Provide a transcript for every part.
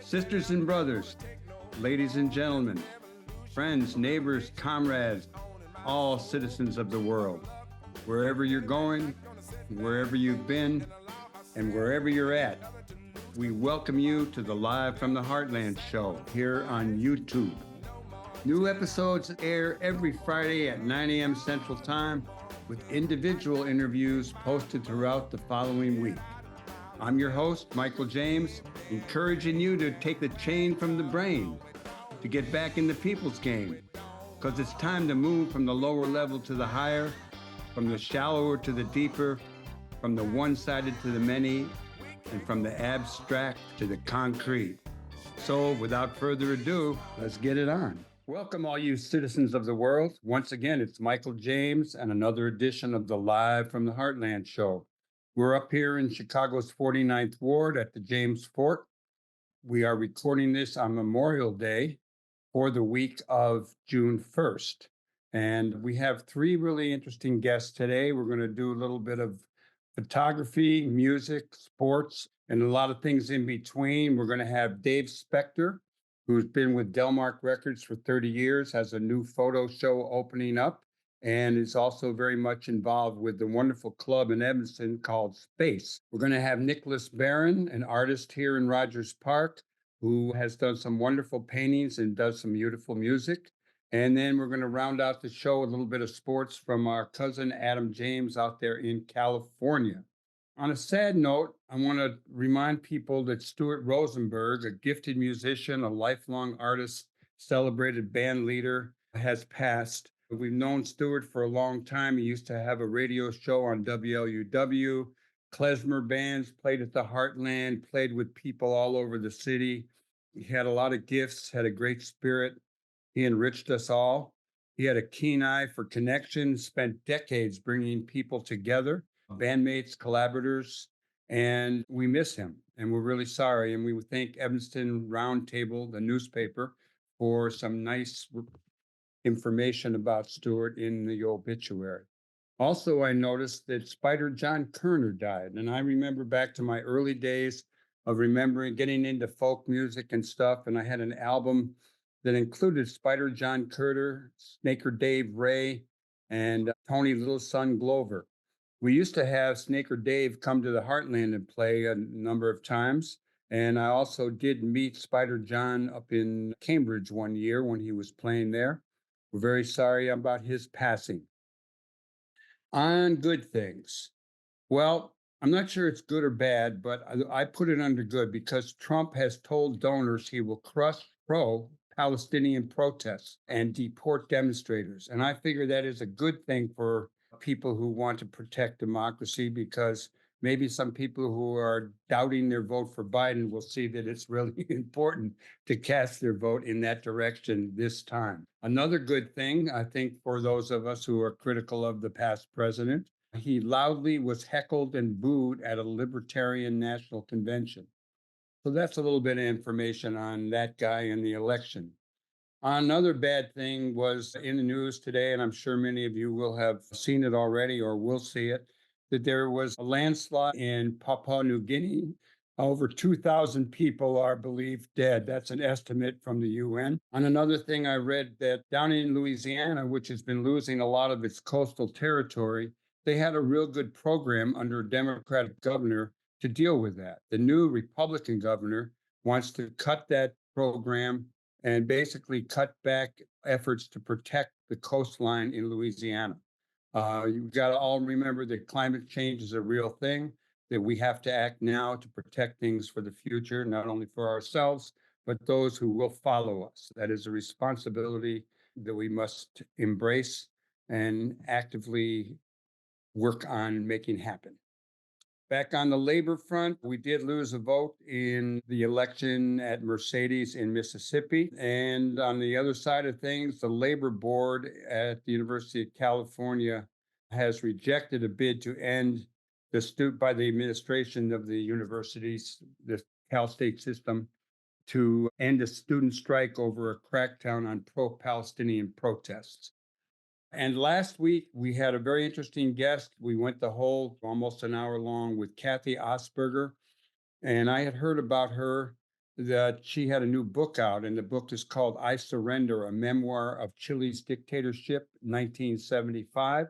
Sisters and brothers, ladies and gentlemen, friends, neighbors, comrades, all citizens of the world, wherever you're going, wherever you've been, and wherever you're at, we welcome you to the Live from the Heartland show here on YouTube. New episodes air every Friday at 9 a.m. Central Time with individual interviews posted throughout the following week. I'm your host, Michael James, encouraging you to take the chain from the brain, to get back in the people's game, because it's time to move from the lower level to the higher, from the shallower to the deeper, from the one-sided to the many, and from the abstract to the concrete. So without further ado, let's get it on. Welcome all you citizens of the world. Once again, it's Michael James and another edition of the Live from the Heartland show. We're up here in Chicago's 49th Ward at the James Fort. We are recording this on Memorial Day for the week of June 1st. And we have three really interesting guests today. We're going to do a little bit of photography, music, sports, and a lot of things in between. We're going to have Dave Specter, who's been with Delmark Records for 30 years, has a new photo show opening up, and is also very much involved with the wonderful club in Evanston called Space. We're going to have Nicholas Barron, an artist here in Rogers Park, who has done some wonderful paintings and does some beautiful music. And then we're going to round out the show with a little bit of sports from our cousin Adam James out there in California. On a sad note, I want to remind people that Stuart Rosenberg, a gifted musician, a lifelong artist, celebrated band leader, has passed. We've known Stuart for a long time. He used to have a radio show on WLUW. Klezmer bands, played at the Heartland, played with people all over the city. He had a lot of gifts, had a great spirit. He enriched us all. He had a keen eye for connection, spent decades bringing people together, bandmates, collaborators, and we miss him, and we're really sorry. And we would thank Evanston Roundtable, the newspaper, for some nice information about Stuart in the obituary. Also, I noticed that Spider John Kerner died, and I remember back to my early days of remembering getting into folk music and stuff, and I had an album that included Spider John Kerner, Snaker Dave Ray, and Tony Little Son Glover. We used to have Snaker Dave come to the Heartland and play a number of times. And I also did meet Spider John up in Cambridge one year when he was playing there. We're very sorry about his passing. On good things. Well, I'm not sure it's good or bad, but I put it under good because Trump has told donors he will crush pro-Palestinian protests and deport demonstrators. And I figure that is a good thing for people who want to protect democracy, because maybe some people who are doubting their vote for Biden will see that it's really important to cast their vote in that direction this time. Another good thing, I think, for those of us who are critical of the past president, he loudly was heckled and booed at a Libertarian National Convention. So that's a little bit of information on that guy in the election. Another bad thing was in the news today, and I'm sure many of you will have seen it already or will see it, that there was a landslide in Papua New Guinea. Over 2,000 people are believed dead. That's an estimate from the UN. On another thing, I read that down in Louisiana, which has been losing a lot of its coastal territory, they had a real good program under a Democratic governor to deal with that. The new Republican governor wants to cut that program and basically cut back efforts to protect the coastline in Louisiana. You've got to all remember that climate change is a real thing, that we have to act now to protect things for the future, not only for ourselves, but those who will follow us. That is a responsibility that we must embrace and actively work on making happen. Back on the labor front, we did lose a vote in the election at Mercedes in Mississippi. And on the other side of things, the labor board at the University of California has rejected a bid to end by the administration of the universities, the Cal State system, to end a student strike over a crackdown on pro-Palestinian protests. And last week, we had a very interesting guest. We went the whole almost an hour long with Kathy Osberger, And I had heard about her that she had a new book out, and the book is called I Surrender, a memoir of Chile's dictatorship, 1975.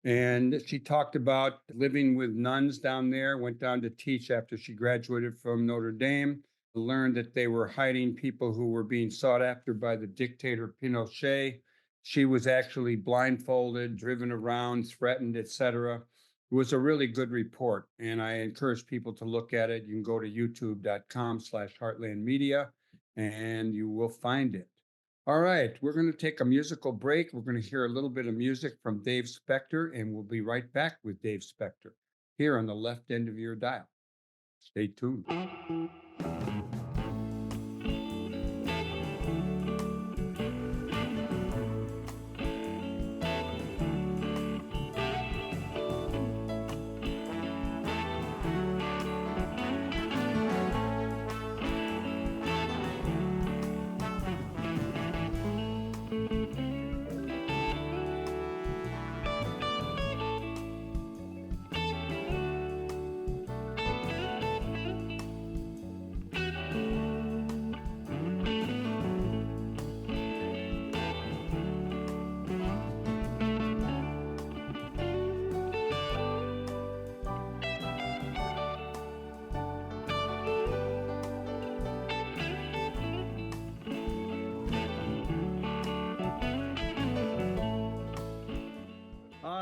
And she talked about living with nuns down there, went down to teach after she graduated from Notre Dame, learned that they were hiding people who were being sought after by the dictator Pinochet. She was actually blindfolded, driven around, threatened, etc. It was a really good report, and I encourage people to look at it. You can go to youtube.com/Heartland Media, and you will find it. All right, we're going to take a musical break. We're going to hear a little bit of music from Dave Specter, and we'll be right back with Dave Specter here on the left end of your dial. Stay tuned.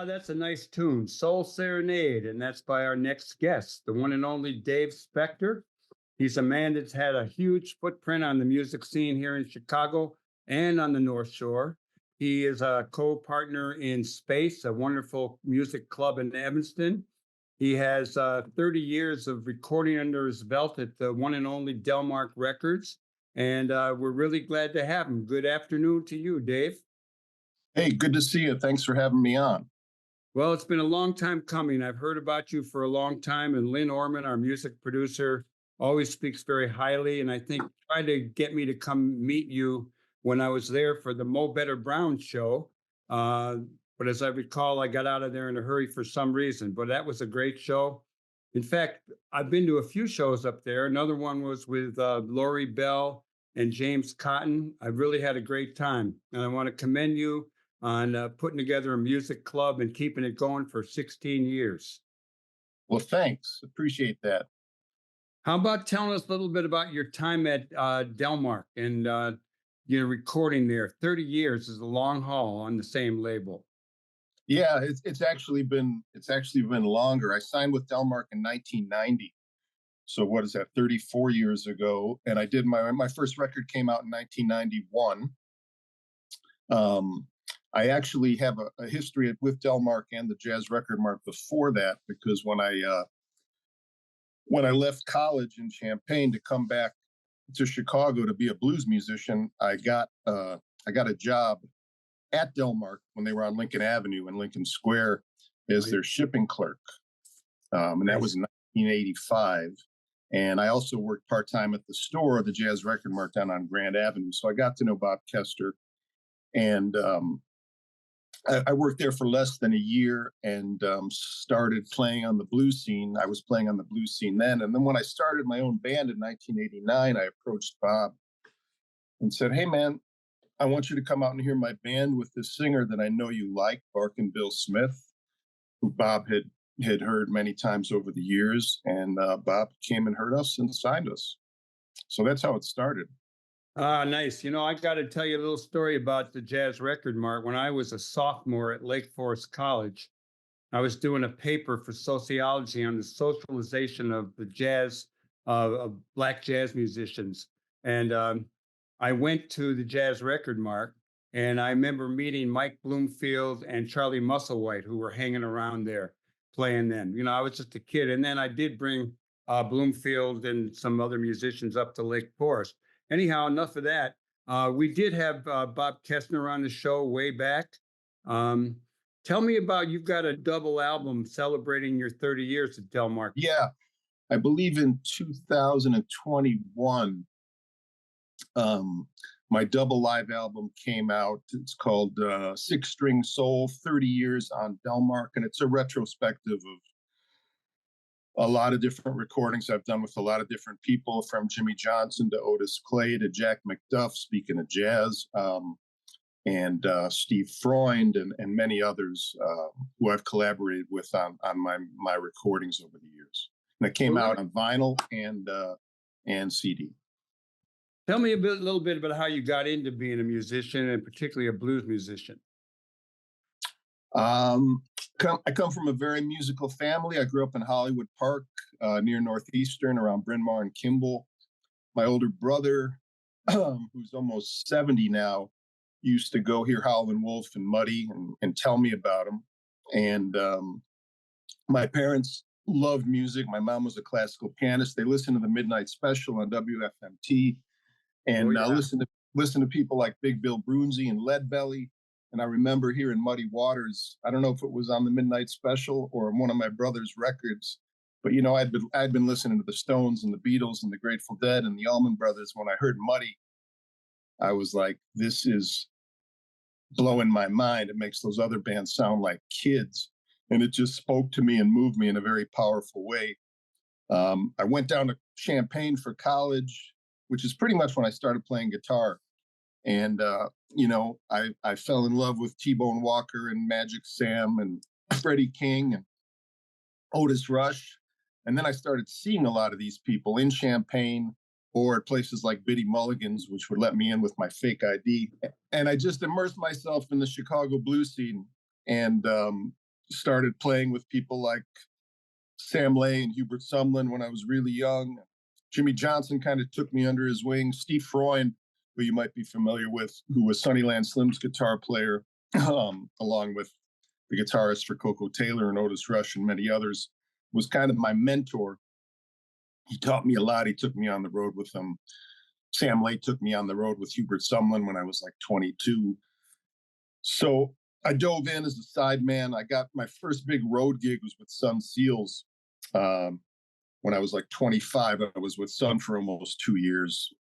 That's a nice tune, Soul Serenade, and that's by our next guest, the one and only Dave Specter. He's a man that's had a huge footprint on the music scene here in Chicago and on the North Shore. He is a co-partner in Space, a wonderful music club in Evanston. He has 30 years of recording under his belt at the one and only Delmark Records, and we're really glad to have him. Good afternoon to you, Dave. Hey, good to see you. Thanks for having me on. Well, it's been a long time coming. I've heard about you for a long time, and Lynn Orman, our music producer, always speaks very highly, and I think tried to get me to come meet you when I was there for the Mo Better Brown show. But as I recall, I got out of there in a hurry for some reason, but that was a great show. In fact, I've been to a few shows up there. Another one was with Lori Bell and James Cotton. I really had a great time, and I want to commend you on putting together a music club and keeping it going for 16 years. Well, thanks. Appreciate that. How about telling us a little bit about your time at Delmark and your recording there? 30 years is a long haul on the same label. Yeah, it's actually been longer. I signed with Delmark in 1990. So what is that? 34 years ago, and I did my first record came out in 1991. I actually have a history with Delmark and the Jazz Record Mark before that, because when I left college in Champaign to come back to Chicago to be a blues musician, I got a job at Delmark when they were on Lincoln Avenue in Lincoln Square as their shipping clerk, and that was in 1985. And I also worked part-time at the store, the Jazz Record Mark down on Grand Avenue. So I got to know Bob Kester, and I worked there for less than a year and started playing on the blues scene. I was playing on the blues scene then. And then when I started my own band in 1989, I approached Bob and said, "Hey, man, I want you to come out and hear my band with this singer that I know you like, Barkin' Bill Smith," who Bob had heard many times over the years. And Bob came and heard us and signed us. So that's how it started. Ah, nice. You know, I got to tell you a little story about the Jazz Record Mart. When I was a sophomore at Lake Forest College, I was doing a paper for sociology on the socialization of the jazz, of Black jazz musicians. And I went to the Jazz Record Mart, and I remember meeting Mike Bloomfield and Charlie Musselwhite, who were hanging around there playing then. You know, I was just a kid. And then I did bring Bloomfield and some other musicians up to Lake Forest. Anyhow, enough of that. We did have Bob Kestner on the show way back. Tell me about, you've got a double album celebrating your 30 years at Delmark. Yeah, I believe in 2021, my double live album came out. It's called Six String Soul, 30 Years on Delmark, and it's a retrospective a lot of different recordings I've done with a lot of different people, from Jimmy Johnson to Otis Clay to Jack McDuff, speaking of jazz, and Steve Freund and many others who I've collaborated with on my recordings over the years. And it came out on vinyl and CD. Tell me a little bit about how you got into being a musician, and particularly a blues musician. I come from a very musical family. I grew up in Hollywood Park, near Northeastern, around Bryn Mawr and Kimball. My older brother, who's almost 70 now, used to go hear Howlin' Wolf and Muddy and tell me about him. And my parents loved music. My mom was a classical pianist. They listened to the Midnight Special on WFMT, and listen to people like Big Bill Broonzy and Leadbelly. And I remember hearing Muddy Waters. I don't know if it was on the Midnight Special or on one of my brother's records, but I'd been listening to the Stones and the Beatles and the Grateful Dead and the Allman Brothers. When I heard Muddy, I was like, this is blowing my mind. It makes those other bands sound like kids. And it just spoke to me and moved me in a very powerful way. I went down to Champaign for college, which is pretty much when I started playing guitar. And, I fell in love with T-Bone Walker and Magic Sam and Freddie King and Otis Rush. And then I started seeing a lot of these people in Champaign or at places like Biddy Mulligan's, which would let me in with my fake ID. And I just immersed myself in the Chicago blues scene and started playing with people like Sam Lay and Hubert Sumlin when I was really young. Jimmy Johnson kind of took me under his wing. Steve Freund, who you might be familiar with, who was Sunnyland Slim's guitar player, along with the guitarist for Coco Taylor and Otis Rush and many others, was kind of my mentor. He taught me a lot. He took me on the road with him. Sam Lay took me on the road with Hubert Sumlin when I was like 22. So I dove in as a sideman. I got my first big road gig was with Sun Seals. When I was like 25, I was with Sun for almost 2 years.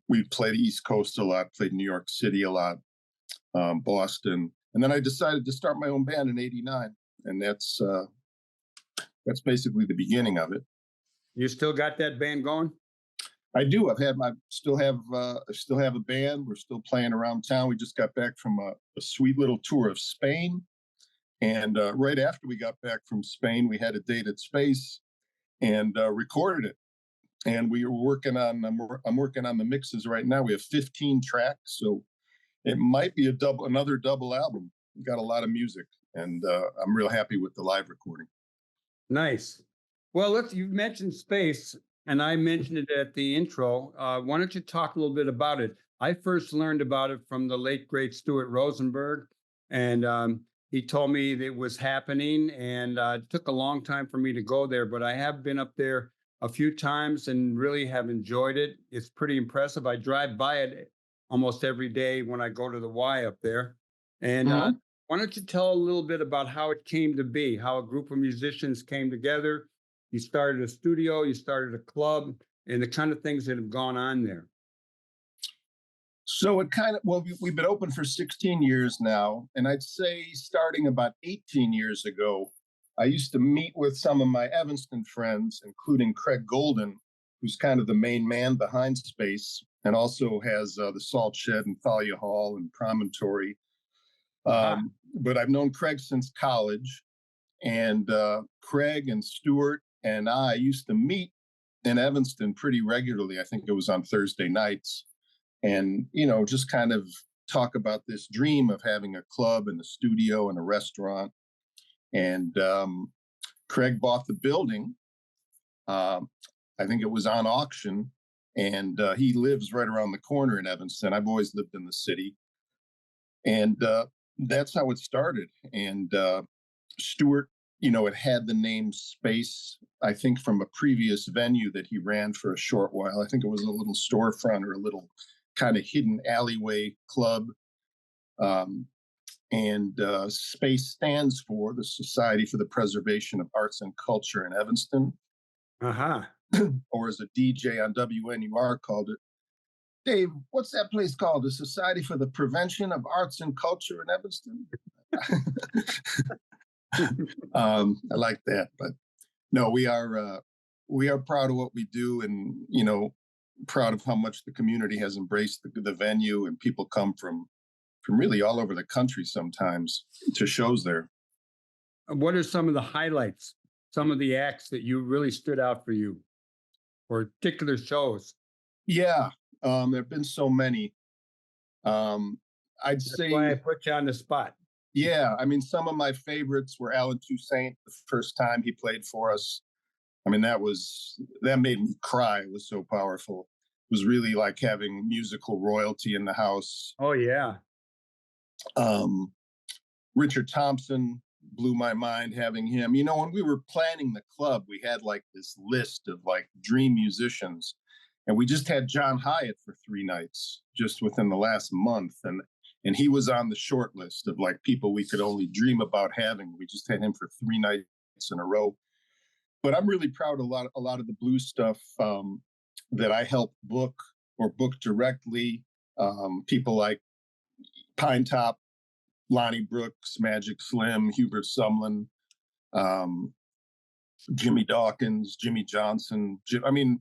We played East Coast a lot, played New York City a lot, Boston. And then I decided to start my own band in '89. And that's basically the beginning of it. You still got that band going? I do. I still have a band. We're still playing around town. We just got back from a sweet little tour of Spain. And right after we got back from Spain, we had a date at Space and recorded it. And we were working on, I'm working on the mixes right now. We have 15 tracks, so it might be another double album. We got a lot of music, and I'm real happy with the live recording. Nice. Well, you mentioned Space, and I mentioned it at the intro. Why don't you talk a little bit about it? I first learned about it from the late, great Stuart Rosenberg, and he told me that it was happening, and it took a long time for me to go there, but I have been up there a few times and really have enjoyed it. It's pretty impressive. I drive by it almost every day when I go to the Y up there. And why don't you tell a little bit about how it came to be, how a group of musicians came together? You started a studio, you started a club, and the kind of things that have gone on there. So we've been open for 16 years now. And I'd say starting about 18 years ago, I used to meet with some of my Evanston friends, including Craig Golden, who's kind of the main man behind Space, and also has the Salt Shed and Thalia Hall and Promontory. But I've known Craig since college, and Craig and Stuart and I used to meet in Evanston pretty regularly. I think it was on Thursday nights, and just kind of talk about this dream of having a club and a studio and a restaurant. And Craig bought the building. I think it was on auction, and he lives right around the corner in Evanston. I've always lived in the city, and that's how it started. And Stuart, it had the name Space, I think, from a previous venue that he ran for a short while. I think it was a little storefront or a little kind of hidden alleyway club. And SPACE stands for the Society for the Preservation of Arts and Culture in Evanston. Or as a DJ on WNUR called it, Dave, what's that place called? The Society for the Prevention of Arts and Culture in Evanston? I like that. But No, we are proud of what we do, and proud of how much the community has embraced the venue, and people come from really all over the country sometimes to shows there. What are some of the highlights, some of the acts that you really stood out for you, or particular shows? Yeah, there have been so many. Um, I'd That's why I say, put you on the spot. yeah. I mean, some of my favorites were Alan Toussaint. The first time he played for us, I mean, that made me cry. It was so powerful. It was really like having musical royalty in the house. Oh yeah. Um, Richard Thompson blew my mind having him. When we were planning the club, we had like this list of like dream musicians, and we just had John Hyatt for 3 nights just within the last month, and he was on the short list of like people we could only dream about having. We just had him for 3 nights in a row. But I'm really proud of a lot of the blues stuff that I helped book or book directly. People like Pine Top, Lonnie Brooks, Magic Slim, Hubert Sumlin, um, Jimmy Dawkins, Jimmy Johnson. I mean,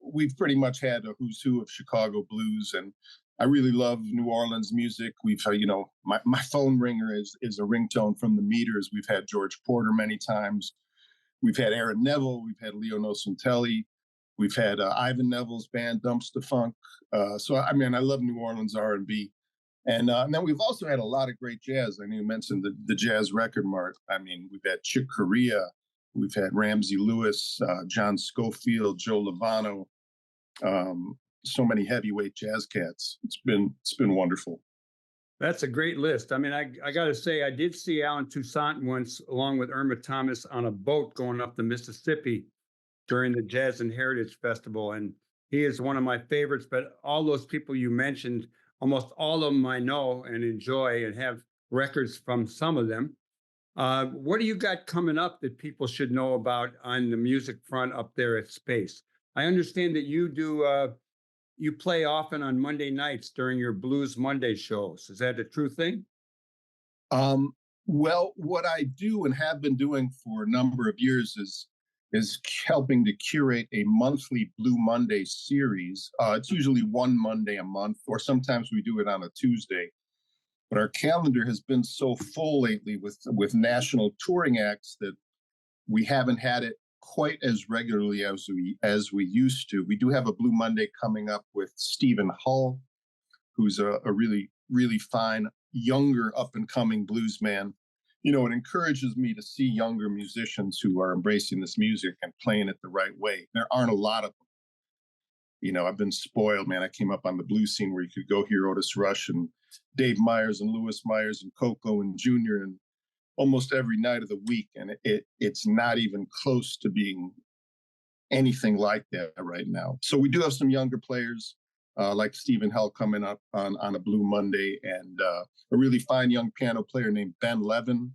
we've pretty much had a who's who of Chicago blues, and I really love New Orleans music. We've, my phone ringer is a ringtone from the Meters. We've had George Porter many times. We've had Aaron Neville. We've had Leo Nocentelli. We've had Ivan Neville's band Dumpster Funk. So I mean, I love New Orleans R&B. And then we've also had a lot of great jazz. I mean, you mentioned the Jazz Record Mart. I mean, we've had Chick Corea, we've had Ramsey Lewis, John Schofield, Joe Lovano, so many heavyweight jazz cats. It's been wonderful. That's a great list. I mean, I got to say, I did see Alan Toussaint once, along with Irma Thomas, on a boat going up the Mississippi during the Jazz and Heritage Festival. And he is one of my favorites. But all those people you mentioned, almost all of them I know and enjoy and have records from some of them. What do you got coming up that people should know about on the music front up there at Space? I understand that you play often on Monday nights during your Blues Monday shows. Is that a true thing? Well, what I do and have been doing for a number of years is helping to curate a monthly Blue Monday series. It's usually one Monday a month, or sometimes we do it on a Tuesday. But our calendar has been so full lately with national touring acts that we haven't had it quite as regularly as we used to. We do have a Blue Monday coming up with Stephen Hull, who's a really, really fine, younger, up and coming blues man. It encourages me to see younger musicians who are embracing this music and playing it the right way. There aren't a lot of them. I've been spoiled, man. I came up on the blues scene where you could go hear Otis Rush and Dave Myers and Lewis Myers and Coco and Junior and almost every night of the week. And it's not even close to being anything like that right now. So we do have some younger players like Stephen Hell coming up on a Blue Monday, and a really fine young piano player named Ben Levin.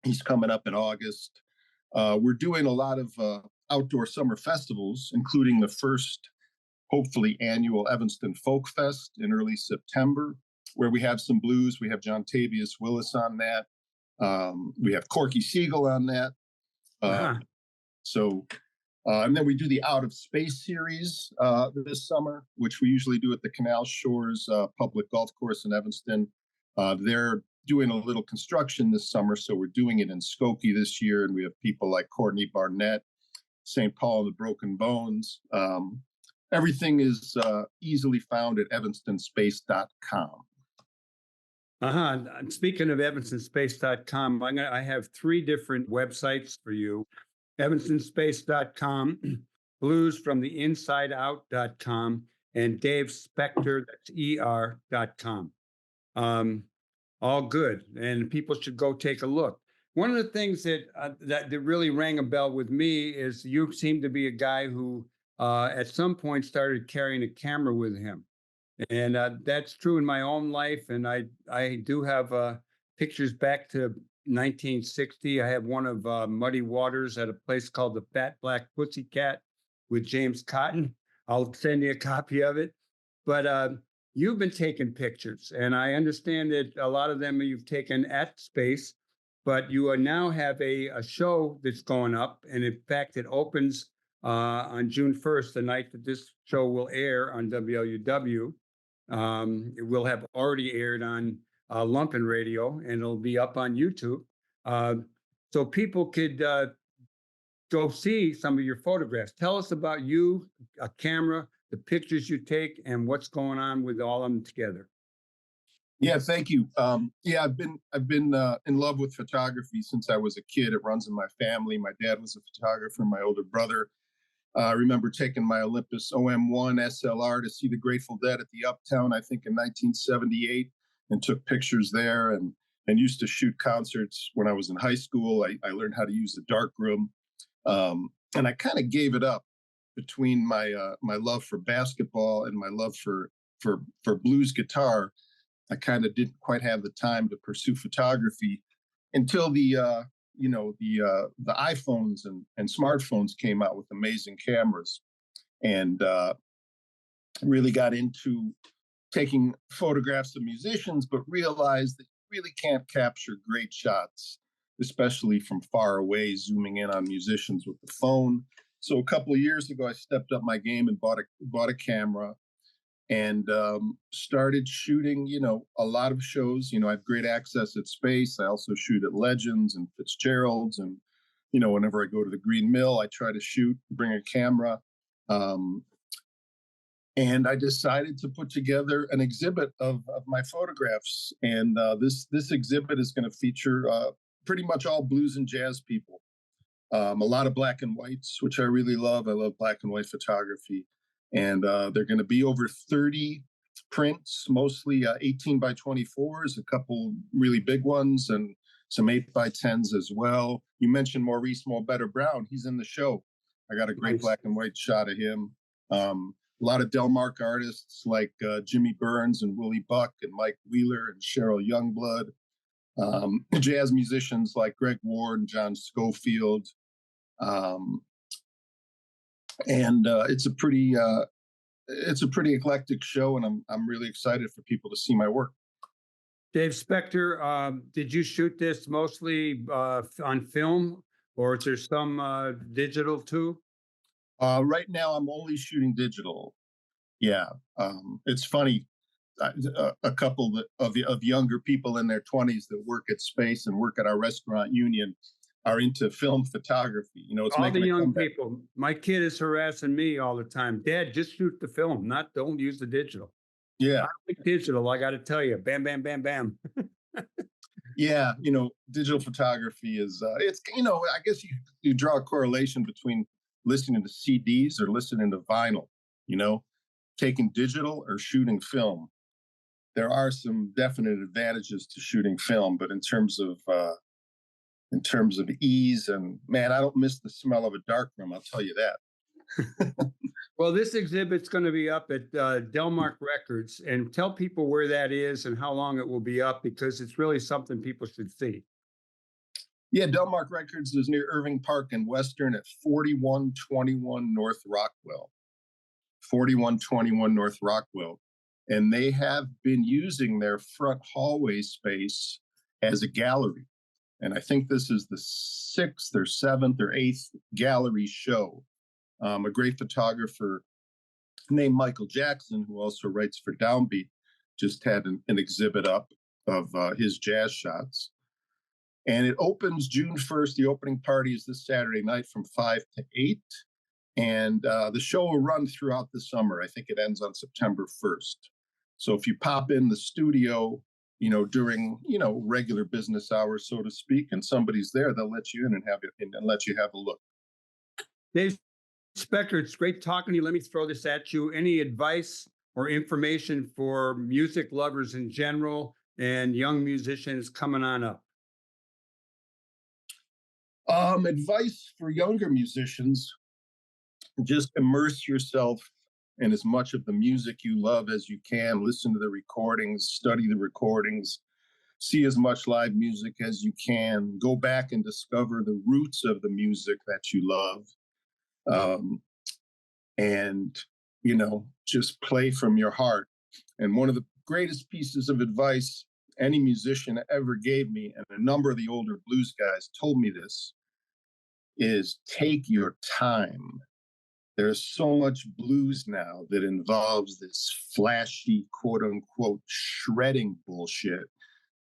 He's coming up in August. We're doing a lot of outdoor summer festivals, including the first, hopefully, annual Evanston Folk Fest in early September, where we have some blues. We have John Tavius Willis on that. We have Corky Siegel on that. Uh-huh. And then we do the Out of Space series this summer, which we usually do at the Canal Shores Public Golf Course in Evanston. They're doing a little construction this summer, so we're doing it in Skokie this year, and we have people like Courtney Barnett, St. Paul and the Broken Bones. Everything is easily found at evanstonspace.com. Uh-huh. And speaking of evanstonspace.com, I have 3 different websites for you. evanstonspace.com, bluesfromtheinsideout.com, and Dave Specter, that's ER.com. All good, and people should go take a look. One of the things that really rang a bell with me is you seem to be a guy who at some point started carrying a camera with him. And that's true in my own life. And I do have pictures back to 1960. I have one of Muddy Waters at a place called the Fat Black Pussycat with James Cotton. I'll send you a copy of it. But you've been taking pictures, and I understand that a lot of them you've taken at Space. but you now have a show that's going up. And in fact, it opens on June 1st, the night that this show will air on WLUW. It will have already aired on Lumpen Radio, and it'll be up on YouTube. So people could go see some of your photographs. Tell us about you, a camera, the pictures you take, and what's going on with all of them together. Yeah, thank you. Yeah, I've been in love with photography since I was a kid. It runs in my family. My dad was a photographer. My older brother. I remember taking my Olympus OM1 SLR to see the Grateful Dead at the Uptown, I think in 1978, and took pictures there, and used to shoot concerts when I was in high school. I learned how to use the darkroom, and I kind of gave it up between my love for basketball and my love for blues guitar. I kind of didn't quite have the time to pursue photography until the iPhones and smartphones came out with amazing cameras, and really got into taking photographs of musicians, but realized that you really can't capture great shots, especially from far away, zooming in on musicians with the phone. So a couple of years ago, I stepped up my game and bought a camera, and started shooting, a lot of shows. I have great access at Space. I also shoot at Legends and Fitzgerald's, and whenever I go to the Green Mill, I try to shoot, bring a camera. And I decided to put together an exhibit of my photographs, and this exhibit is going to feature pretty much all blues and jazz people. A lot of black and whites, which I really love. I love black and white photography. And they're going to be over 30 prints, mostly 18 by 24s, a couple really big ones, and some 8 by 10s as well. You mentioned Maurice Mulbetter Brown. He's in the show. I got a great black and white shot of him. A lot of Delmark artists like Jimmy Burns and Willie Buck and Mike Wheeler and Cheryl Youngblood. Jazz musicians like Greg Ward and John Schofield. And it's a pretty eclectic show, and I'm really excited for people to see my work. Dave Specter, did you shoot this mostly on film, or is there some digital too? Right now, I'm only shooting digital. Yeah, it's funny. A couple of younger people in their 20s that work at Space and work at our restaurant union are into film photography. It's all the young people. My kid is harassing me all the time. Dad, just shoot the film, don't use the digital. Yeah, I like digital. I got to tell you, bam, bam, bam, bam. Yeah, digital photography is it's I guess you draw a correlation between listening to CDs or listening to vinyl. Taking digital or shooting film. There are some definite advantages to shooting film, but in terms of ease, and man, I don't miss the smell of a darkroom, I'll tell you that. Well, this exhibit's going to be up at Delmark Records, and tell people where that is and how long it will be up, because it's really something people should see. Yeah, Delmark Records is near Irving Park in Western at 4121 North Rockwell. 4121 North Rockwell. And they have been using their front hallway space as a gallery. And I think this is the 6th or 7th or 8th gallery show. A great photographer named Michael Jackson, who also writes for Downbeat, just had an exhibit up of his jazz shots. And it opens June 1st. The opening party is this Saturday night from 5 to 8. And the show will run throughout the summer. I think it ends on September 1st. So if you pop in the studio, during, regular business hours, so to speak, and somebody's there, they'll let you in and let you have a look. Dave Specter, it's great talking to you. Let me throw this at you. Any advice or information for music lovers in general and young musicians coming on up? Advice for younger musicians: just immerse yourself in as much of the music you love as you can. Listen to the recordings, study the recordings, see as much live music as you can. Go back and discover the roots of the music that you love. And, just play from your heart. And one of the greatest pieces of advice any musician ever gave me, and a number of the older blues guys told me this, is take your time. There's so much blues now that involves this flashy, quote unquote, shredding bullshit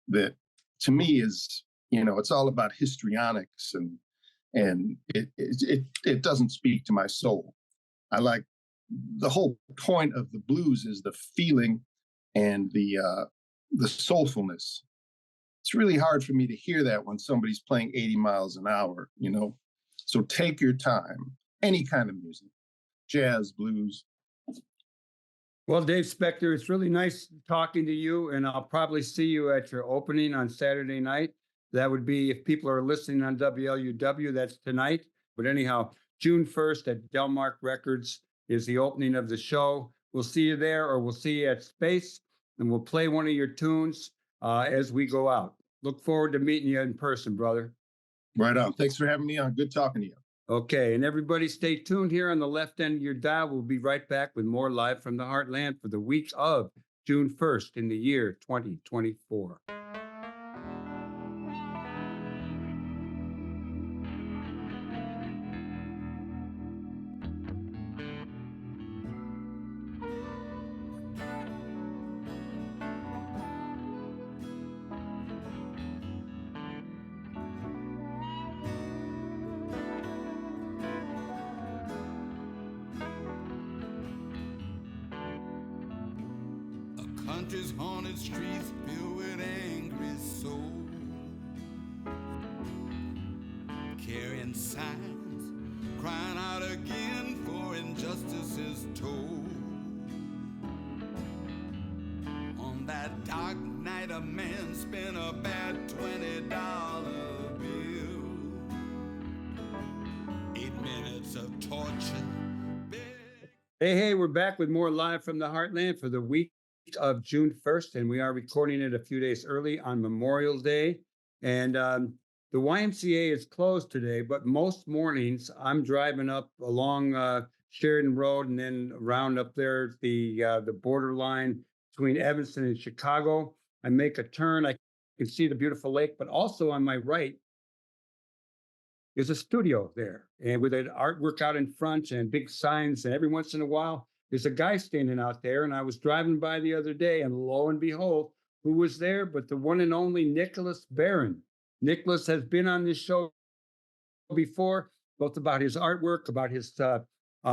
that to me is, it's all about histrionics, and it doesn't speak to my soul. I like the whole point of the blues is the feeling and the soulfulness. It's really hard for me to hear that when somebody's playing 80 miles an hour, So take your time, any kind of music, jazz, blues. Well, Dave Specter, it's really nice talking to you, and I'll probably see you at your opening on Saturday night. That would be, if people are listening on WLUW, that's tonight. But anyhow, June 1st at Delmark Records is the opening of the show. We'll see you there, or we'll see you at Space, and we'll play one of your tunes as we go out. Look forward to meeting you in person, brother. Right on. Thanks for having me on. Good talking to you. Okay, and everybody stay tuned here on the left end of your dial. We'll be right back with more Live from the Heartland for the week of June 1st in the year 2024. Country's haunted streets filled with angry souls, carrying signs, crying out again for injustices told. On that dark night, a man spent a bad $20 bill. 8 minutes of torture. Hey, we're back with more Live from the Heartland for the week of June 1st, and we are recording it a few days early on Memorial Day. And the YMCA is closed today, but most mornings I'm driving up along Sheridan Road and then around up there the borderline between Evanston and Chicago. I make a turn. I can see the beautiful lake, but also on my right is a studio there, and with an artwork out in front and big signs, and every once in a while there's a guy standing out there. And I was driving by the other day, and lo and behold, who was there but the one and only Nicholas Barron. Nicholas has been on this show before, both about his artwork, about his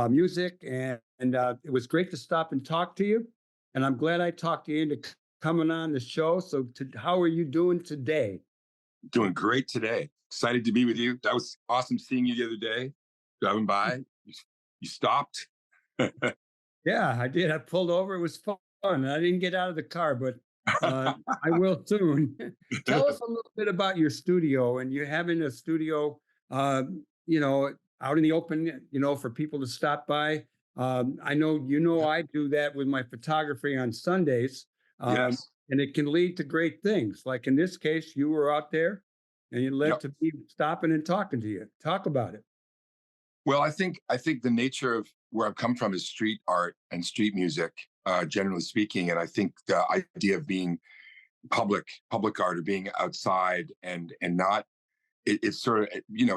music, and it was great to stop and talk to you. And I'm glad I talked you into coming on the show. So how are you doing today? Doing great today. Excited to be with you. That was awesome seeing you the other day, driving by. You stopped. Yeah, I did. I pulled over. It was fun. I didn't get out of the car, but I will soon. Tell us a little bit about your studio, and you're having a studio, out in the open, for people to stop by. I know, I do that with my photography on Sundays, Yes. and it can lead to great things. Like in this case, you were out there, and it led Yep. to me stopping and talking to you. Talk about it. Well, I think the nature of where I've come from is street art and street music, generally speaking. And I think the idea of being public art, or being outside and not, it's sort of,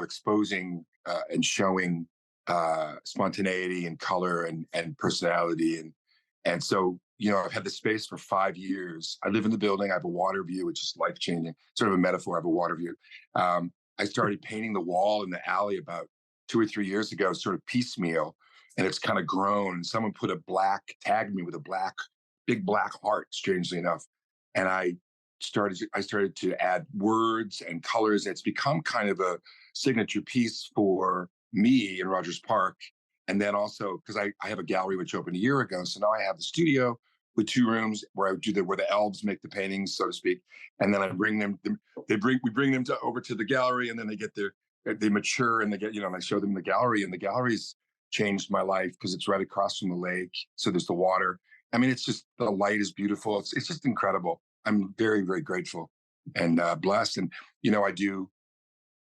exposing and showing spontaneity and color and personality. And so, I've had the space for 5 years. I live in the building. I have a water view, which is life-changing, sort of a metaphor. I have a water view. I started painting the wall in the alley about 2 or 3 years ago, sort of piecemeal, and it's kind of grown. Someone tagged me with a big black heart, strangely enough. And I started to add words and colors. It's become kind of a signature piece for me in Rogers Park. And then also, because I have a gallery which opened a year ago. So now I have the studio with 2 rooms where where the elves make the paintings, so to speak. And then I bring them, we bring them over to the gallery, and then they mature, and and I show them the gallery, and the gallery's changed my life because it's right across from the lake. So there's the water. I mean, it's just, the light is beautiful. It's just incredible. I'm very, very grateful and blessed. And,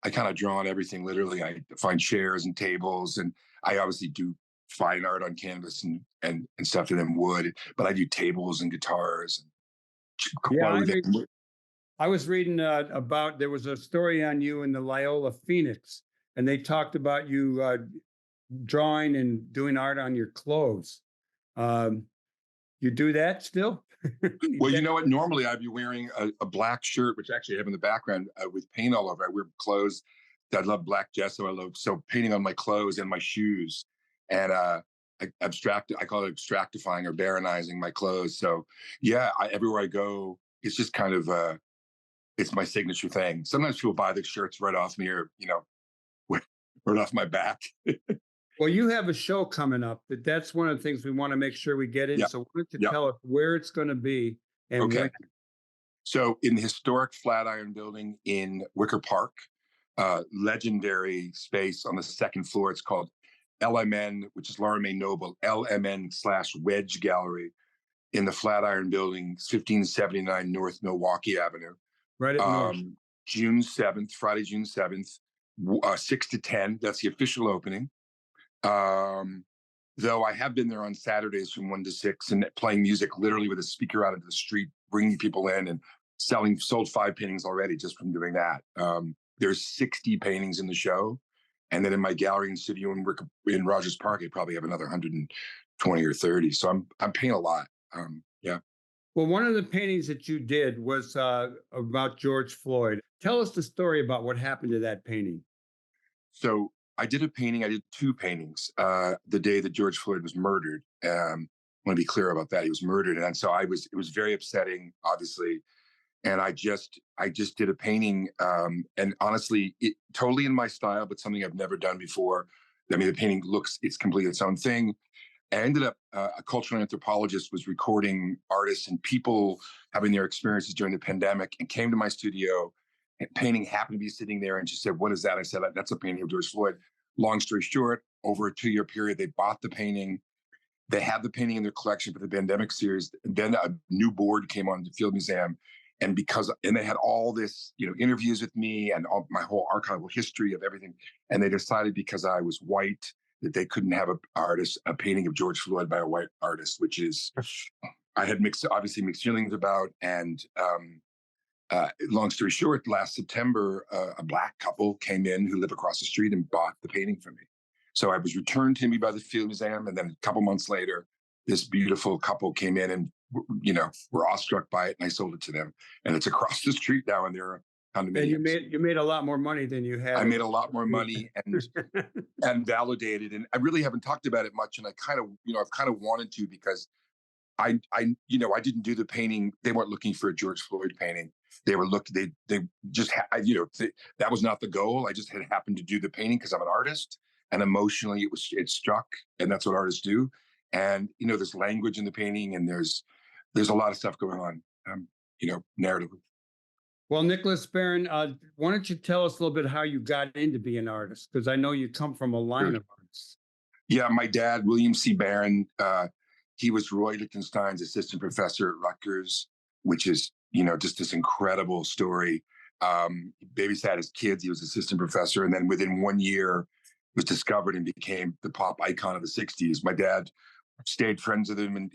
I kind of draw on everything, literally. I find chairs and tables, and I obviously do fine art on canvas and stuff, and then wood, but I do tables and guitars and Yeah, clothing. I was reading about, there was a story on you in the Loyola Phoenix, and they talked about you drawing and doing art on your clothes. You do that still? Well, you know what? Normally I'd be wearing a black shirt, which actually I have in the background with paint all over. I wear clothes. I love black gesso. So painting on my clothes and my shoes, and I call it abstractifying or baronizing my clothes. So yeah, everywhere I go, it's just kind of it's my signature thing. Sometimes people buy the shirts right off me, or right off my back. Well, you have a show coming up. That's one of the things we want to make sure we get in. Yep. So why don't you tell us where it's going to be and Okay. when? So in the historic Flatiron Building in Wicker Park, legendary space on the second floor. It's called LMN, which is Laura May Noble, LMN/Wedge Gallery in the Flatiron Building, 1579 North Milwaukee Avenue. Right at North. June 7th, Friday, June 7th, 6 to 10. That's the official opening. Though I have been there on Saturdays from 1 to 6 and playing music literally with a speaker out into the street, bringing people in and sold 5 paintings already just from doing that. There's 60 paintings in the show. And then in my gallery and studio in Rogers Park, I probably have another 120 or 30. So I'm painting a lot. Yeah. Well, one of the paintings that you did was about George Floyd. Tell us the story about what happened to that painting. So I did 2 paintings the day that George Floyd was murdered. I want to be clear about that. He was murdered. And so it was very upsetting, obviously. And I just did a painting, and honestly, it totally in my style, but something I've never done before. I mean, the painting it's completely its own thing. I ended up, a cultural anthropologist was recording artists and people having their experiences during the pandemic and came to my studio. And painting happened to be sitting there, and she said, "What is that?" I said, "That's a painting of George Floyd." Long story short, over a 2-year period, they bought the painting. They had the painting in their collection for the pandemic series. Then a new board came on the Field Museum. And they had all this, interviews with me and all my whole archival history of everything. And they decided because I was white that they couldn't have a painting of George Floyd by a white artist, which is, I had mixed feelings about. And long story short, last September, a Black couple came in who live across the street and bought the painting from me. So I was returned to me by the Field Museum. And then a couple months later, this beautiful couple came in and, were awestruck by it, and I sold it to them. And it's across the street now, and they're condominiums. And you made a lot more money than you had. I made a lot more money and validated. And I really haven't talked about it much. And I kind of, I've kind of wanted to, because I didn't do the painting. They weren't looking for a George Floyd painting. They were they just, that was not the goal. I just had happened to do the painting because I'm an artist, and emotionally it struck, and that's what artists do. And, there's language in the painting, and there's a lot of stuff going on, narratively. Well, Nicholas Barron, why don't you tell us a little bit how you got into being an artist? Because I know you come from a line of artists. Yeah, my dad, William C. Barron, he was Roy Lichtenstein's assistant professor at Rutgers, which is, just this incredible story. He babysat his kids. He was assistant professor. And then within 1 year, was discovered and became the pop icon of the 60s. My dad stayed friends with him, and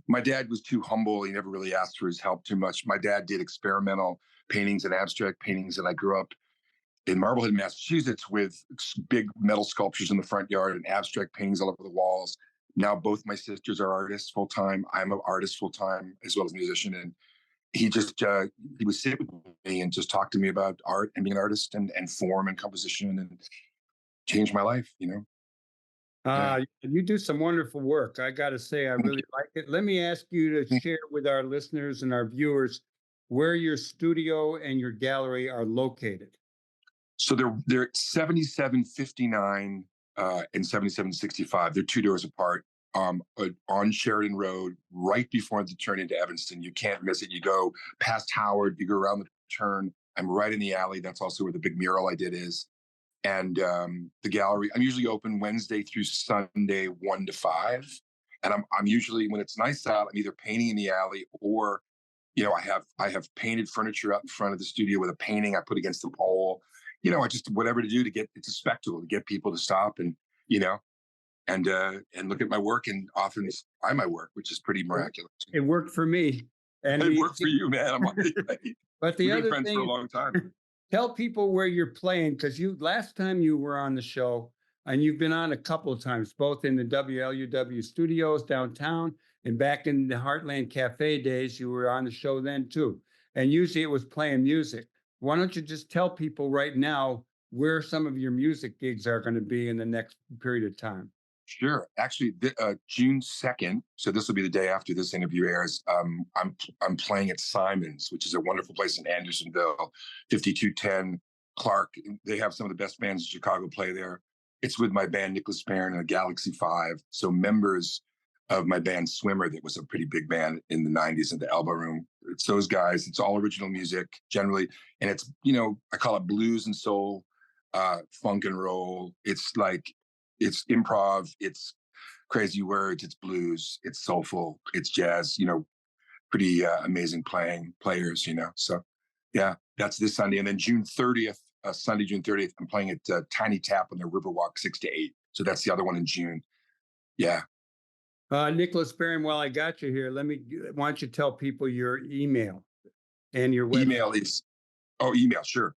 my dad was too humble. He never really asked for his help too much. My dad did experimental paintings and abstract paintings, and I grew up in Marblehead, Massachusetts, with big metal sculptures in the front yard and abstract paintings all over the walls. Now both my sisters are artists full time. I'm an artist full time as well as a musician, and he just he would sit with me and just talk to me about art and being an artist and form and composition, and changed my life. Yeah. You do some wonderful work. I got to say, I really like it. Let me ask you to share with our listeners and our viewers where your studio and your gallery are located. So they're 7759 and 7765. They're 2 doors apart, on Sheridan Road, right before the turn into Evanston. You can't miss it. You go past Howard, you go around the turn. I'm right in the alley. That's also where the big mural I did is. And the gallery, I'm usually open Wednesday through Sunday, 1 to 5. And I'm usually, when it's nice out, I'm either painting in the alley, or, I have painted furniture out in front of the studio with a painting I put against the pole. I just whatever to do to it's a spectacle to get people to stop and look at my work, and often buy my work, which is pretty miraculous. It worked for me. And it worked for you, man. But the We've been other friends for a thing, long time. tell people where you're playing, because you last time you were on the show, and you've been on a couple of times, both in the WLUW studios downtown and back in the Heartland Cafe days. You were on the show then too, and usually it was playing music. Why don't you just tell people right now where some of your music gigs are going to be in the next period of time? Sure. Actually, June 2nd, so this will be the day after this interview airs. I'm playing at Simon's, which is a wonderful place in Andersonville, 5210 Clark. They have some of the best bands in Chicago play there. It's with my band Nicholas Barron and the Galaxy Five. So members of my band Swimmer, that was a pretty big band in the 90s at the Elbow Room. It's those guys. It's all original music generally. And it's, I call it blues and soul, funk and roll. It's improv, it's crazy words, it's blues, it's soulful, it's jazz, pretty amazing players. So yeah, that's this Sunday. And then June 30th, Sunday, June 30th, I'm playing at Tiny Tap on the Riverwalk 6 to 8. So that's the other one in June. Yeah. Nicholas Barron, while I got you here, why don't you tell people your email and your website? Email, sure.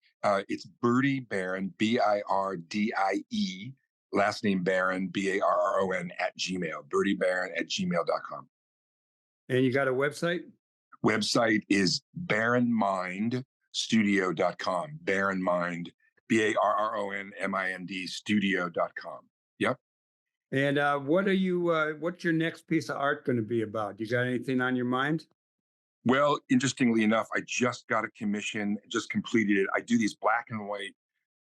It's Birdie Barron, BIRDIE, last name Barron, BARRON @gmail, birdiebarron@gmail.com. And you got a website? Website is barronmindstudio.com. Barronmind, BARRONMIND studio.com. Yep. And what's your next piece of art going to be about? You got anything on your mind? Well, interestingly enough, I just got a commission, just completed it. I do these black and white,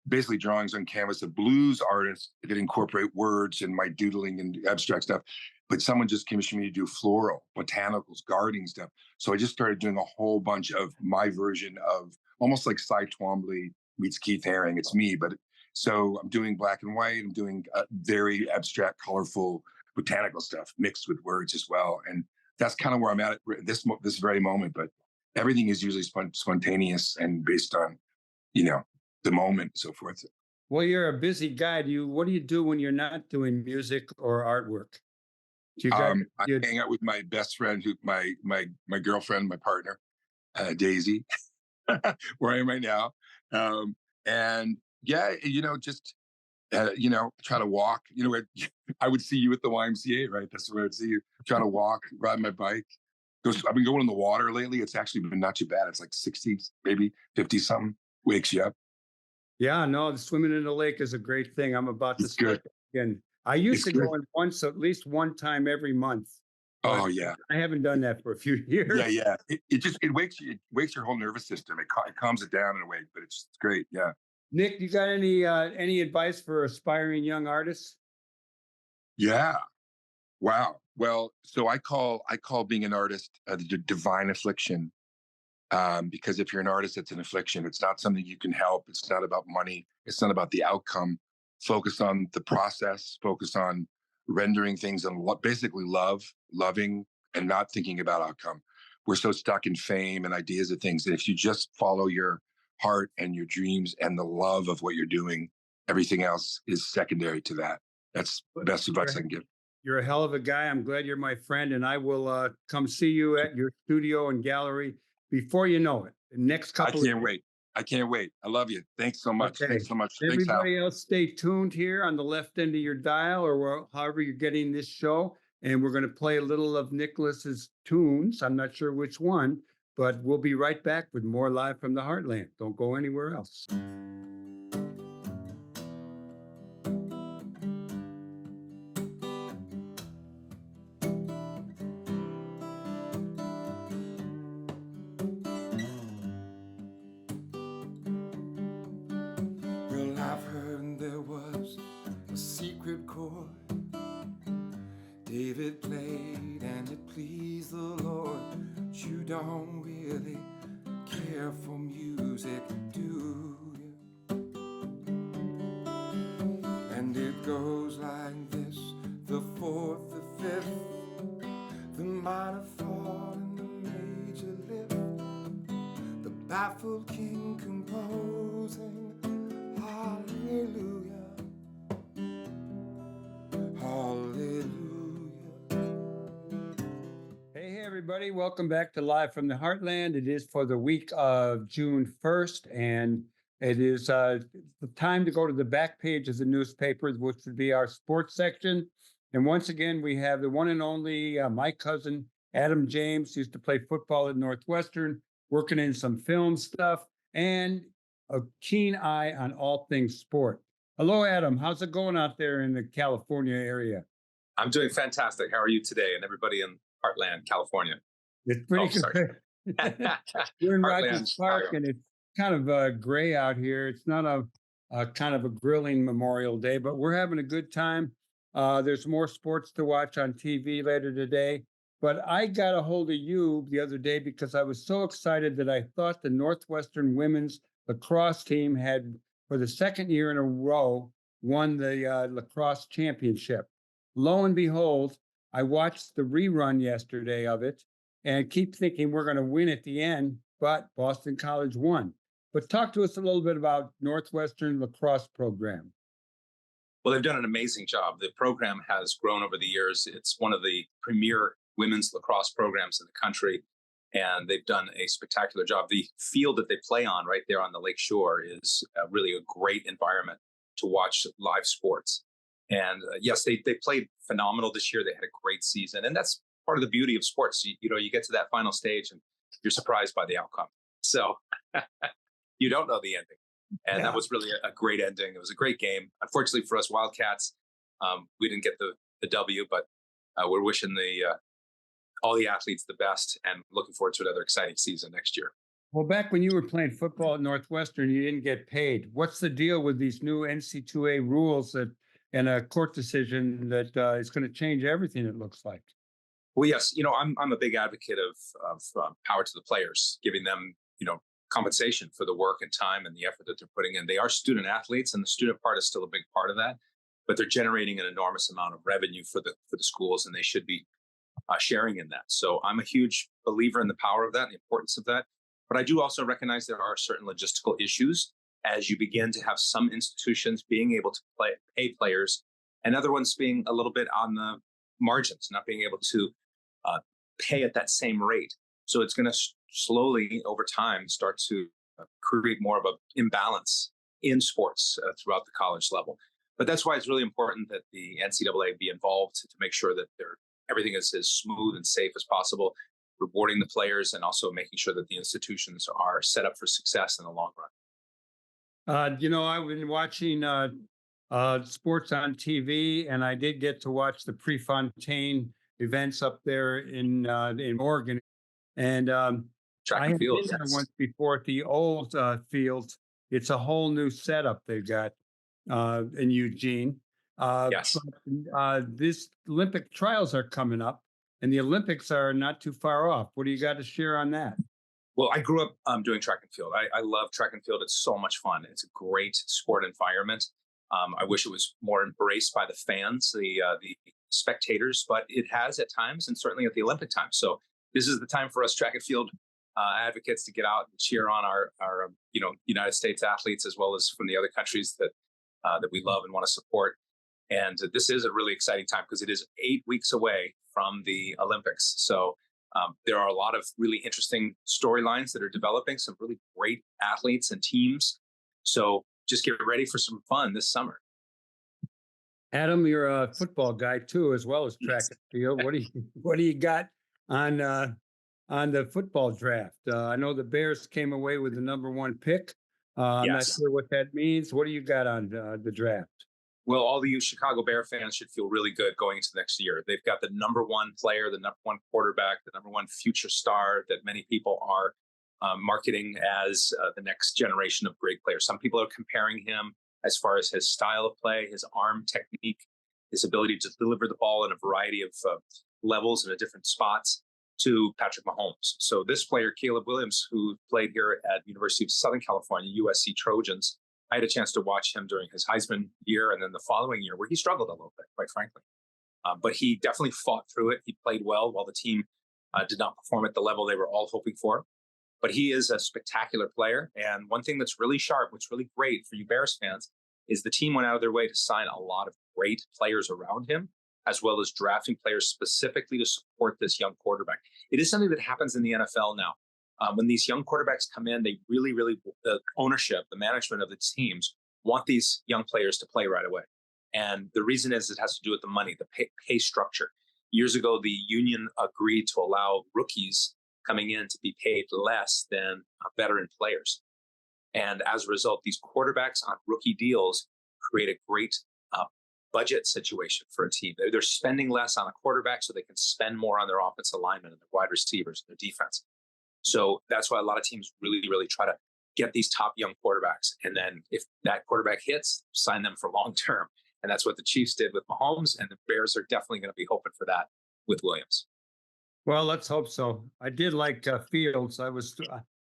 basically drawings on canvas of blues artists that incorporate words and my doodling and abstract stuff. But someone just commissioned me to do floral, botanicals, gardening stuff. So I just started doing a whole bunch of my version of almost like Cy Twombly meets Keith Haring. It's me, but so I'm doing black and white. I'm doing very abstract, colorful botanical stuff mixed with words as well. And that's kind of where I'm at this very moment. But everything is usually spontaneous and based on, the moment and so forth. Well, you're a busy guy. What do you do when you're not doing music or artwork? I hang out with my best friend, my girlfriend, my partner, Daisy, where I am right now. And yeah, just try to walk. I would see you at the YMCA, right? That's where I'd see you. Try to walk, ride my bike. I've been going in the water lately. It's actually been not too bad. It's like 60, maybe 50 something. Wakes you up. Yeah, no, the swimming in the lake is a great thing. I'm about to start again. I used to go in at least one time every month. Oh yeah, I haven't done that for a few years. Yeah. It wakes your whole nervous system. It calms it down in a way, but it's great. Yeah. Nick, you got any advice for aspiring young artists? Yeah. Wow. Well, so I call being an artist the divine affliction. Because if you're an artist, it's an affliction. It's not something you can help. It's not about money. It's not about the outcome. Focus on the process. Focus on rendering things and basically loving, and not thinking about outcome. We're so stuck in fame and ideas of things that if you just follow your heart and your dreams and the love of what you're doing, everything else is secondary to that. That's the best advice I can give. You're a hell of a guy. I'm glad you're my friend, and I will come see you at your studio and gallery before you know it. The next couple. I can't wait. I love you. Thanks so much. Okay. Thanks so much. Everybody else, stay tuned here on the left end of your dial, or however you're getting this show. And we're going to play a little of Nicholas's tunes. I'm not sure which one, but we'll be right back with more live from the Heartland. Don't go anywhere else. David played and it pleased the Lord. You don't really care for music, do you? And it goes like this: the fourth, the fifth, the minor fall and the major lift, the baffled king composing hallelujah, hallelujah. everybody. Welcome back to Live from the Heartland. It is for the week of June 1st, and it is the time to go to the back page of the newspapers, which would be our sports section. And once again, we have the one and only my cousin, Adam James, used to play football at Northwestern, working in some film stuff, and a keen eye on all things sport. Hello, Adam. How's it going out there in the California area? I'm doing fantastic. How are you today? And everybody in Heartland, California. It's pretty good. We're in Rogers Park, and it's kind of gray out here. It's not a kind of a grilling Memorial Day, but we're having a good time. There's more sports to watch on TV later today. But I got a hold of you the other day because I was so excited that I thought the Northwestern women's lacrosse team had, for the second year in a row, won the lacrosse championship. Lo and behold, I watched the rerun yesterday of it and keep thinking we're going to win at the end, but Boston College won. But talk to us a little bit about Northwestern lacrosse program. Well, they've done an amazing job. The program has grown over the years. It's one of the premier women's lacrosse programs in the country, and they've done a spectacular job. The field that they play on right there on the lake shore is really a great environment to watch live sports. And yes, they played phenomenal this year. They had a great season. And that's part of the beauty of sports. You get to that final stage and you're surprised by the outcome. So you don't know the ending. And that was really a great ending. It was a great game. Unfortunately for us Wildcats, we didn't get the W, but we're wishing all the athletes the best and looking forward to another exciting season next year. Well, back when you were playing football at Northwestern, you didn't get paid. What's the deal with these new NC2A rules and a court decision that is going to change everything, it looks like? Well, yes, I'm a big advocate of power to the players, giving them, compensation for the work and time and the effort that they're putting in. They are student athletes, and the student part is still a big part of that, but they're generating an enormous amount of revenue for the schools, and they should be sharing in that. So I'm a huge believer in the power of that and the importance of that. But I do also recognize there are certain logistical issues as you begin to have some institutions being able to pay players and other ones being a little bit on the margins, not being able to pay at that same rate. So it's going to slowly over time start to create more of an imbalance in sports throughout the college level. But that's why it's really important that the NCAA be involved to make sure that everything is as smooth and safe as possible, rewarding the players and also making sure that the institutions are set up for success in the long run. I've been watching sports on TV, and I did get to watch the Prefontaine events up there in Oregon. And Track and field, been there once before at the old field. It's a whole new setup they've got in Eugene. Yes. But, this Olympic trials are coming up, and the Olympics are not too far off. What do you got to share on that? Well, I grew up doing track and field. I love track and field. It's so much fun. It's a great sport environment. I wish it was more embraced by the fans, the spectators, but it has at times, and certainly at the Olympic time. So this is the time for us track and field advocates to get out and cheer on our United States athletes, as well as from the other countries that we love and want to support. And this is a really exciting time because it is 8 weeks away from the Olympics. So there are a lot of really interesting storylines that are developing, some really great athletes and teams. So just get ready for some fun this summer. Adam, you're a football guy too, as well as track and field. What do you got on the football draft? I know the Bears came away with the #1 pick. I'm not sure what that means. What do you got on the draft? Well, all the Chicago Bear fans should feel really good going into next year. They've got the #1 player, the #1 quarterback, the #1 future star that many people are marketing as the next generation of great players. Some people are comparing him as far as his style of play, his arm technique, his ability to deliver the ball in a variety of levels and at different spots to Patrick Mahomes. So this player, Caleb Williams, who played here at University of Southern California, USC Trojans, I had a chance to watch him during his Heisman year and then the following year where he struggled a little bit, quite frankly. But he definitely fought through it. He played well while the team did not perform at the level they were all hoping for. But he is a spectacular player. And one thing that's really sharp, what's really great for you Bears fans, is the team went out of their way to sign a lot of great players around him as well as drafting players specifically to support this young quarterback. It is something that happens in the NFL now. When these young quarterbacks come in, they really, the ownership, the management of the teams want these young players to play right away. And the reason is it has to do with the money, the pay structure. Years ago, the union agreed to allow rookies coming in to be paid less than veteran players. And as a result, these quarterbacks on rookie deals create a great budget situation for a team. They're spending less on a quarterback so they can spend more on their offensive linemen and their wide receivers and their defense. So that's why a lot of teams really try to get these top young quarterbacks. And then if that quarterback hits, sign them for long term. And that's what the Chiefs did with Mahomes, and the Bears are definitely going to be hoping for that with Williams. Well, let's hope so. I did like Fields. I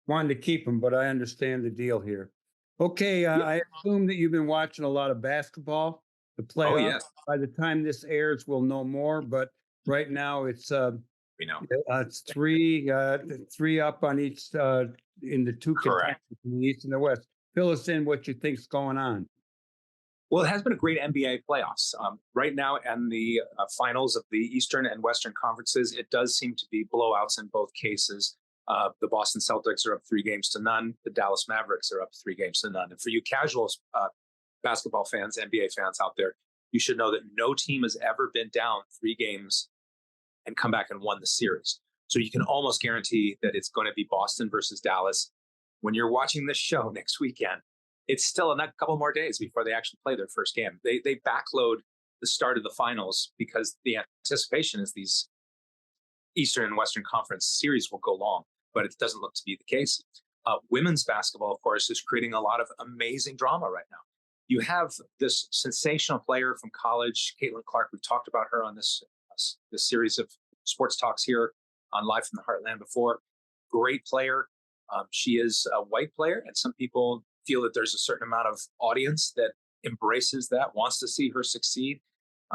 wanted to keep him, but I understand the deal here. Okay, I assume that you've been watching a lot of basketball. The playoffs. Oh, yes. By the time this airs, we'll know more. But right now, it's We know. it's three up on each in the two Correct. contenders in the East and the West. Fill us in what you think's going on. Well, it has been a great NBA playoffs. Right now, in the finals of the Eastern and Western conferences, it does seem to be blowouts in both cases. The Boston Celtics are up 3-0. The Dallas Mavericks are up 3-0. And for you casual basketball fans, NBA fans out there, you should know that no team has ever been down 3 games and come back and won the series. So you can almost guarantee that it's going to be Boston versus Dallas. When you're watching this show next weekend, it's still a couple more days before they actually play their first game. They backload the start of the finals because the anticipation is these Eastern and Western Conference series will go long, but it doesn't look to be the case. Women's basketball, of course, is creating a lot of amazing drama right now. You have this sensational player from college, Caitlin Clark. We've talked about her on this series of sports talks here on Live from the Heartland before. Great player. She is a white player, and some people feel that there's a certain amount of audience that embraces that, wants to see her succeed.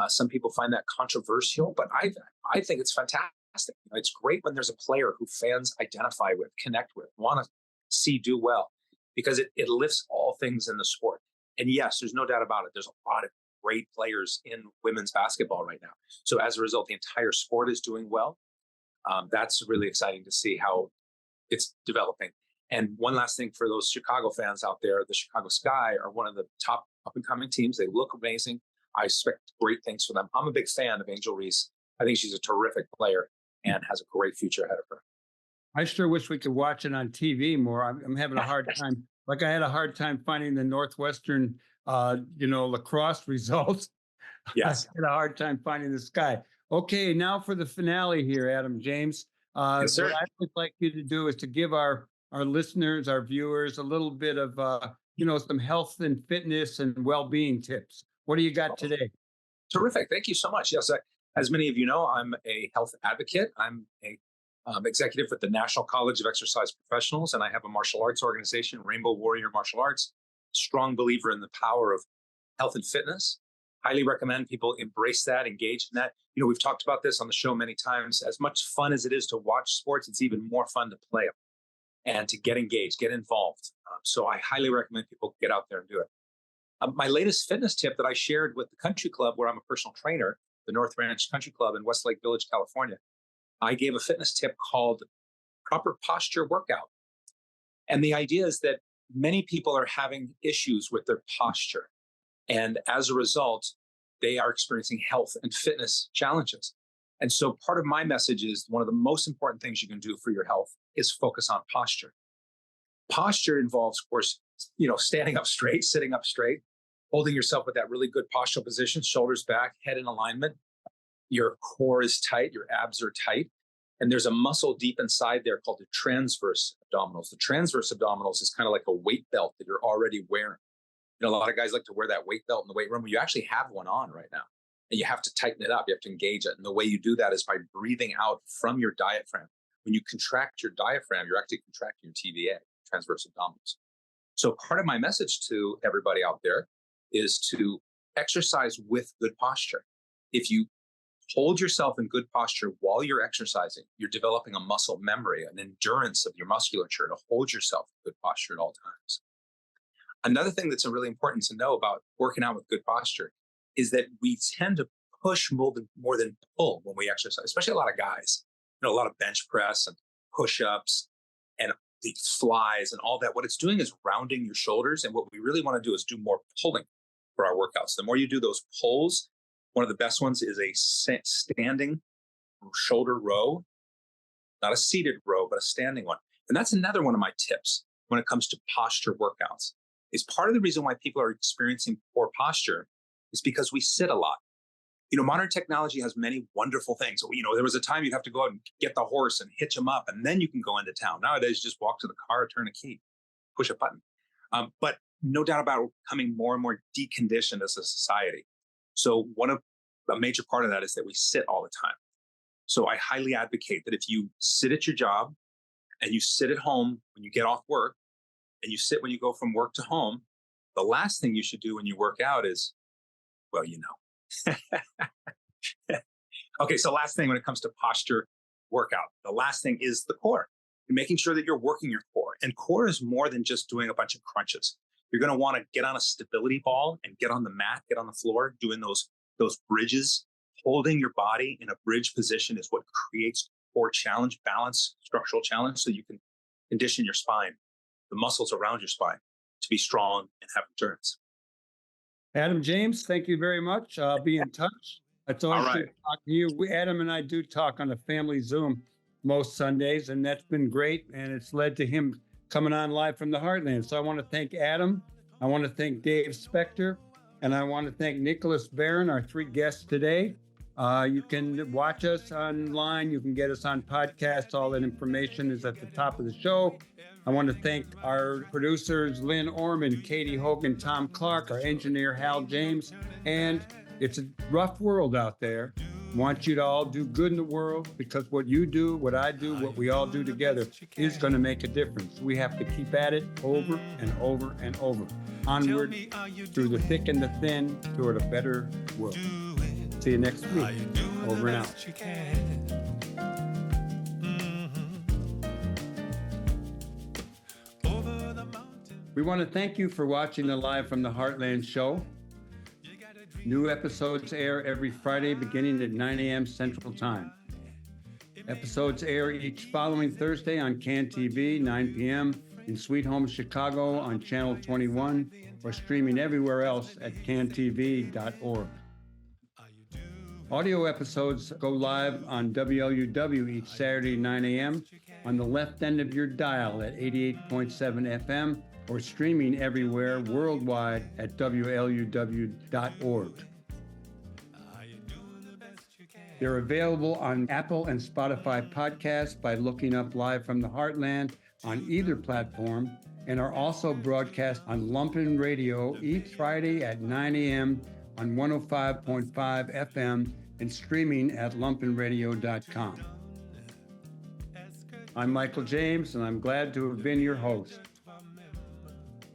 Some people find that controversial, but I think it's fantastic. It's great when there's a player who fans identify with, connect with, want to see do well, because it lifts all things in the sport. And yes, there's no doubt about it. There's a lot of great players in women's basketball right now. So as a result, the entire sport is doing well. That's really exciting to see how it's developing. And one last thing for those Chicago fans out there, the Chicago Sky are one of the top up-and-coming teams. They look amazing. I expect great things for them. I'm a big fan of Angel Reese. I think she's a terrific player and has a great future ahead of her. I sure wish we could watch it on TV more. I'm having a hard time. Like I had a hard time finding the Northwestern, lacrosse results. Yes. I had a hard time finding the Sky. Okay, now for the finale here, Adam James. Yes, sir. What I would like you to do is to give our listeners, our viewers, a little bit of, some health and fitness and well-being tips. What do you got today? Terrific. Thank you so much. Yes, as many of you know, I'm a health advocate. I'm a executive with the National College of Exercise Professionals, and I have a martial arts organization, Rainbow Warrior Martial Arts. Strong believer in the power of health and fitness. Highly recommend people embrace that, engage in that. We've talked about this on the show many times. As much fun as it is to watch sports, it's even more fun to play them and to get engaged, get involved. So I highly recommend people get out there and do it. My latest fitness tip that I shared with the country club, where I'm a personal trainer, the North Ranch Country Club in Westlake Village, California, I gave a fitness tip called proper posture workout. And the idea is that many people are having issues with their posture. And as a result, they are experiencing health and fitness challenges. And so part of my message is one of the most important things you can do for your health is focus on posture. Posture involves, of course, standing up straight, sitting up straight, holding yourself with that really good postural position, shoulders back, head in alignment. Your core is tight, your abs are tight. And there's a muscle deep inside there called the transverse abdominals. The transverse abdominals is kind of like a weight belt that you're already wearing. A lot of guys like to wear that weight belt in the weight room. You actually have one on right now, and you have to tighten it up. You have to engage it. And the way you do that is by breathing out from your diaphragm. When you contract your diaphragm, you're actually contracting your TVA, transverse abdominals. So part of my message to everybody out there is to exercise with good posture. If you hold yourself in good posture while you're exercising, you're developing a muscle memory, an endurance of your musculature to hold yourself in good posture at all times. Another thing that's really important to know about working out with good posture is that we tend to push more than pull when we exercise, especially a lot of guys. A lot of bench press and push-ups and the flies and all that. What it's doing is rounding your shoulders. And what we really want to do is do more pulling for our workouts. The more you do those pulls, one of the best ones is a standing shoulder row, not a seated row, but a standing one. And that's another one of my tips when it comes to posture workouts. Is part of the reason why people are experiencing poor posture is because we sit a lot. Modern technology has many wonderful things. There was a time you'd have to go out and get the horse and hitch him up, and then you can go into town. Nowadays, just walk to the car, turn a key, push a button. But no doubt about it, becoming more and more deconditioned as a society. So a major part of that is that we sit all the time. So I highly advocate that if you sit at your job and you sit at home when you get off work and you sit when you go from work to home, the last thing you should do when you work out is, Okay, so last thing when it comes to posture workout, the last thing is the core. You're making sure that you're working your core. And core is more than just doing a bunch of crunches. You're going to want to get on a stability ball and get on the mat, get on the floor, doing those bridges. Holding your body in a bridge position is what creates core challenge, balance, structural challenge, so you can condition your spine, the muscles around your spine, to be strong and have endurance. Adam James, thank you very much. I'll be in touch. It's always good to talk to you. Adam and I do talk on a family Zoom most Sundays, and that's been great. And it's led to him coming on live from the Heartland. So I want to thank Adam. I want to thank Dave Specter. And I want to thank Nicholas Barron, our 3 guests today. You can watch us online. You can get us on podcasts. All that information is at the top of the show. I want to thank our producers, Lynn Orman, Katie Hogan, Tom Clark, our engineer, Hal James. And it's a rough world out there. I want you to all do good in the world, because what you do, what I do, what we all do together is going to make a difference. We have to keep at it over and over and over. Onward through the thick and the thin toward a better world. See you next week. Over and out. We want to thank you for watching the Live from the Heartland show. New episodes air every Friday beginning at 9 a.m. Central Time. Episodes air each following Thursday on CAN TV, 9 p.m. in Sweet Home Chicago on Channel 21, or streaming everywhere else at cantv.org. Audio episodes go live on WLUW each Saturday, 9 a.m. on the left end of your dial at 88.7 FM, or streaming everywhere worldwide at WLUW.org. They're available on Apple and Spotify podcasts by looking up Live from the Heartland on either platform, and are also broadcast on Lumpen Radio each Friday at 9 a.m. on 105.5 FM and streaming at lumpenradio.com. I'm Michael James, and I'm glad to have been your host.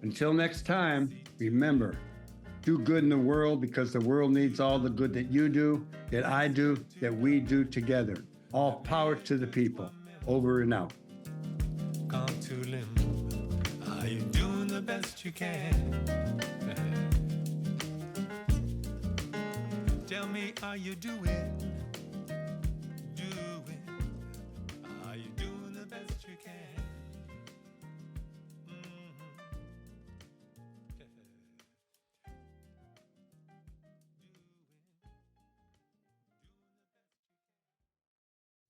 Until next time, remember, do good in the world, because the world needs all the good that you do, that I do, that we do together. All power to the people. Over and out. Come to limb. Are you doing the best you can? Tell me, are you doing